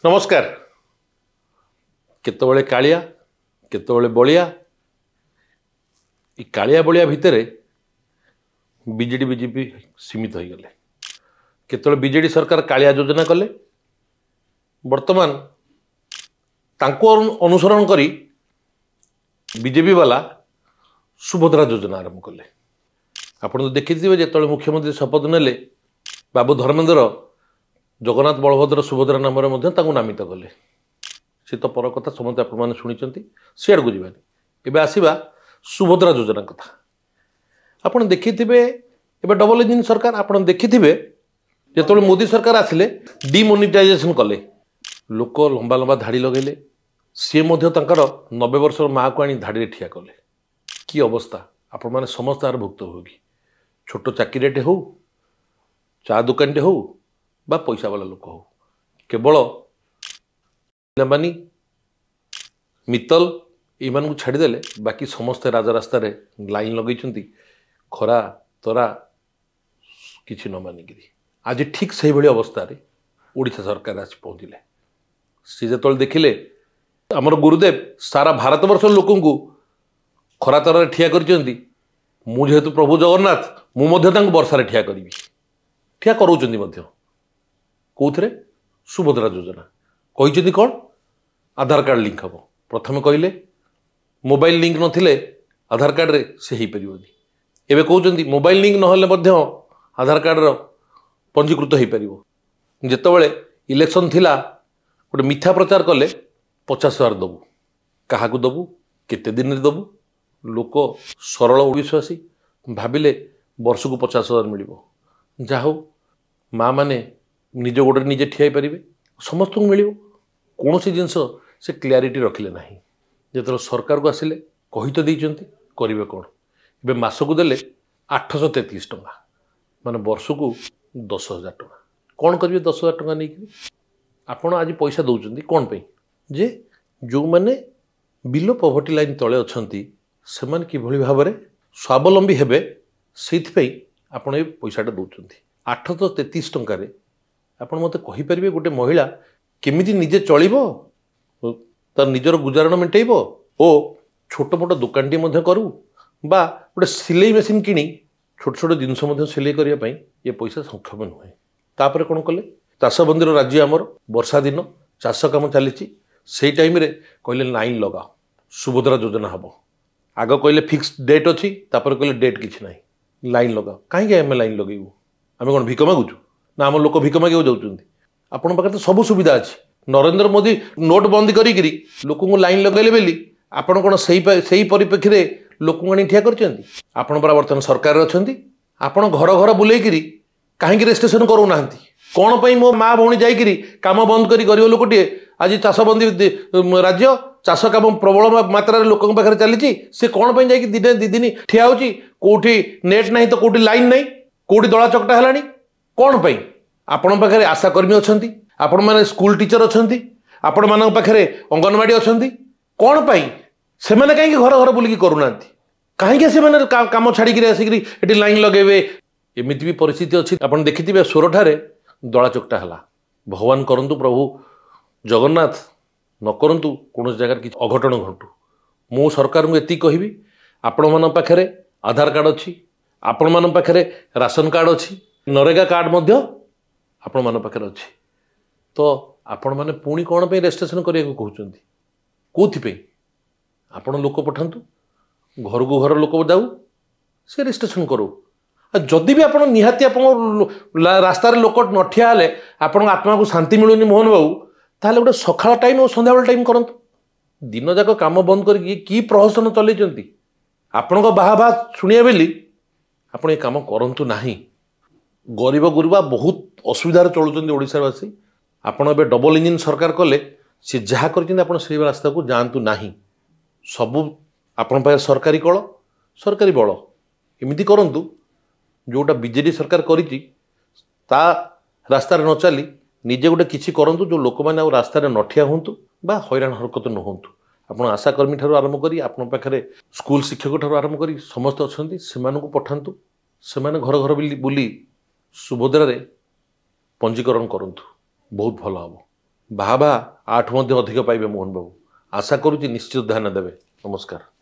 नमस्कार। केतबेले कालिया केतबेले बलिया कालिया बलिया भितर BJD BJP सीमित हो गले। केतबेले बीजेडी सरकार कालिया योजना कले, वर्तमान तांको अनुसरण करी बीजेपी वाला सुभद्रा योजना आरंभ कले। आपण तो देखी जो मुख्यमंत्री शपथ नेले बाबू धर्मेंद्र जगन्नाथ बलभद्र सुभद्रा नाम नामित कले। सी तो पर कथा समस्त आपने शुणी सियाड़ को जावानी। एवं आसवा सुभद्रा योजना कथा आप देखी डबल इंजिन सरकार आप देखी जो मोदी सरकार आसिले डिमोनिटाइजेशन कले, लोक लंबा लंबा धाड़ी लगेले, सी 90 वर्ष माँ को आनी धाड़ी ठिया कले। कि अवस्था आपण मैंने समस्त आर भुक्तभोगी, छोट चाकरीटे हो, चा दुकानटे हो बा पैसा वाला लोक हो, केवल अंबानी मित्तल ये छाड़देले बाकी समस्ते राजरास्त लाइन लगे खरा तरा किसी न मानिक आज ठीक से भाई अवस्था ओडिशा सरकार आसी पहुँचले। सी जो देखिले आमर गुरुदेव सारा भारत वर्ष लोक खरा तर ठिया कर जेहेतु प्रभु जगन्नाथ मुझे वर्षार ठिया करी ठिया कर कौथे सुभद्रा योजना कही कौन आधार कार्ड लिंक हम प्रथम कहले मोबाइल लिंक नथिले आधार कार्ड रे से ही परिबोनी। एबे कहउचंदी मोबाइल लिंक नहले मध्य आधार कार्ड रो पंजीकृत हो पारिबो। जेतेबेले इलेक्शन थिला गोटे मिथ्या प्रचार कले 50,000 दबु, कहा दबु केते दिन रे दबु, लोक सरल विश्वासी भाविले वर्ष को 50,000 मिलिबो। जाहो माँ माने निज गोड़े निजे ठिया पारे समस्त को मिल कौन सी जिनस से क्लियारिटी रखिले ना। जो सरकार को आसिले कही तो देते करेंगे कौन ए मस को देले 833 टंका माने वर्ष को 10,000 टंका कौन करेंगे 10,000 टंका नहीं आपड़ आज पैसा दौरान कौन पे जे जो मैंने बिलो पॉवर्टी लाइन तले अच्छा से किभली भाव में स्वावलंबी हेबे से आपड़ ये पैसाटा दौरान 833 टंकार आपड़ मत कहींपारे गोटे महिला केमिति निजे चलो तार निजर गुजारण मेटेब ओ छोट मोट दुकानटी करू बा गोटे सिलाई मेसीन किणी छोट छोट जिनस सिलाई करने ये पैसा सक्षम नुहे। तापर कौन कले चाषबंदीर राज्य आमर वर्षा दिन चाष कम चली से टाइम कहले लाइन लगाओ सुभद्रा योजना हम आग कहले फिक्स डेट अच्छी कहले डेट किसी ना लाइन लगाओ कहीं आम लाइन लगेबू आम कौन भिक मागुचु ना आम लोक भिक मागे जाऊँ आपण पाखे तो सब सुविधा अच्छी। नरेंद्र मोदी नोट बंद करी लोक लाइन लगेले बेली आपण कौन से परिप्रेक्षी में लोक ठिया कर बर्तमान सरकार अच्छा आपण घर घर बुले कहीं रेजिस्ट्रेशन करूना कौन पर मो माँ भौणी जाकि कम बंद कर गरीब लोकटे आज चाषबंदी राज्य चाष कम प्रबल मात्रा लोक पाखे चली सी कौन पर जा दिने दी दिन ठिया होची कोठी नेट नहीं तो कोठी लाइन नहीं कोठी दला चकटा है कौन पर आपण पाखे आशाकर्मी अच्छा आपण मैंने स्कूल टीचर अच्छा आपण मान पाखे अंगनवाड़ी अच्छा कौन पाई से कहीं घर घर बुलिकी करूना कहीं से कम छाड़ी आसिक लाइन लगे एमती भी परिस्थिति अच्छी। आप देखिए सोरठारे दला चकटा है भगवान करंतु प्रभु जगन्नाथ न करंतु कौन जगार कि अघटन घटू। मु सरकार को ये कहबी आपण मान पाखे आधार कार्ड अच्छी आपण मान पाखे राशन कार्ड अच्छी नरेगा कार्ड मध्य आपण मान पाखे अच्छी तो आपण मैंने पुणी कौन पे रेजिस्ट्रेशन करने को कहते कौन आपण लोक पठातु घर को घर लोक जाऊ से रेजिस्ट्रेशन करो। जदि भी आप निहाती रास्तार लोक न ठिया हेले आपण आत्मा को शांति मिलूनी मोहन बाबू ताहले गोटे सकाळ टाइम और संध्या टाइम करंतु दिन जाक काम बंद करके प्रहसन चलती आपण बाहा बाहा शुणिया बेली आपण ये काम करंतु नाही। गरीब गुरुबा बहुत असुविधार चलुचंदी ओडिशावासी। आपण ए डबल इंजिन सरकार कले सी जहाँ कर रास्ता को जातु नहीं सबू आपण पाखे सरकारी कल सरकारी बल एमती करंतु जोटा बीजेडी सरकार करी रास्तार न चली निजे गोटे किसी करंतु जो लोक मैंने रास्तार न ठिया हूँ बा हैरान हरकत न हूँ। आप आशाकर्मी ठार आरंभ करी आपण पाखे स्कूल शिक्षक ठार आरंभ करी समस्त अच्छा से पठातु से घर घर बुली सुभद्रा पंजीकरण करंतु बहुत भल हम। ବାହା ଆଠୁ ମଧ୍ୟ ଅଧିକ ପାଇବେ ମୋହନ ବାବୁ। ଆଶା କରୁଛି ନିଶ୍ଚିତ ଧ୍ୟାନ ଦେବେ। ନମସ୍କାର।